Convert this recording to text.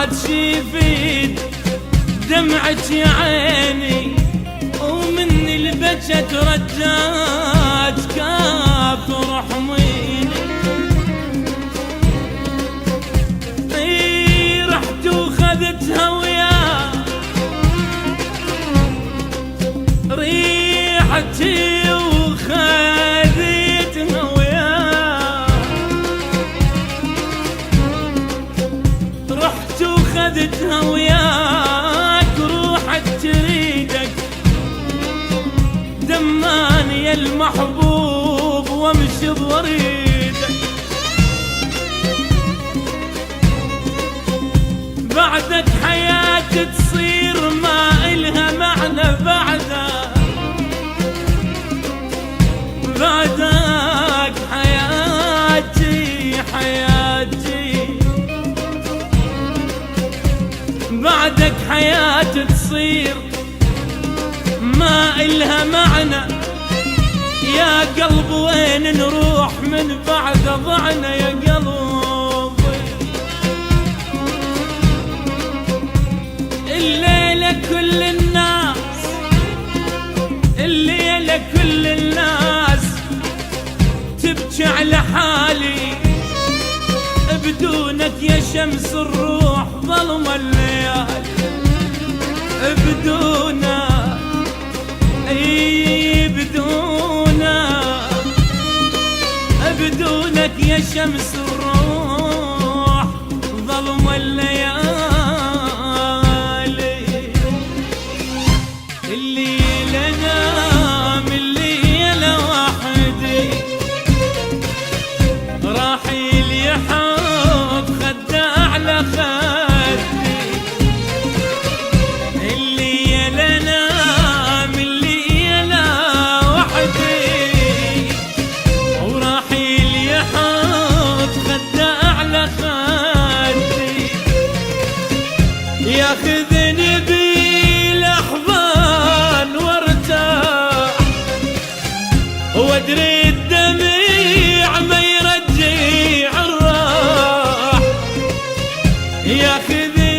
عاد شيفيد دمعك يا عيني، ومني البجت رجات كافر حميني. رحت وخذتها وياه ريحتي وخذيتها وياه، رحت وخذتها وياك روحك تريدك دماني يا المحبوب وامشي بوريدك. بعدك حياتي تصير ما إلها معنى، بعدك حياتي بعدك حياتي تصير ما إلها معنى. يا قلب وين نروح من بعد ضعنا يا قلبي؟ الليلة كل الناس، الليلة كل الناس تبكي على حالي، بدونك يا شمس الروح ظلم الليالي، بدونك اي بدونك يا شمس الروح ظلم الليالي. الليلة نام الليلة وحدي، راحيل يحب خده على خدي. الليلة نام الليلة وحدي، وراحيل يحب خده على خدي. ياخذني بالاحضان وارتاح، وادري الدمع ما يرجع الراح. ياخذني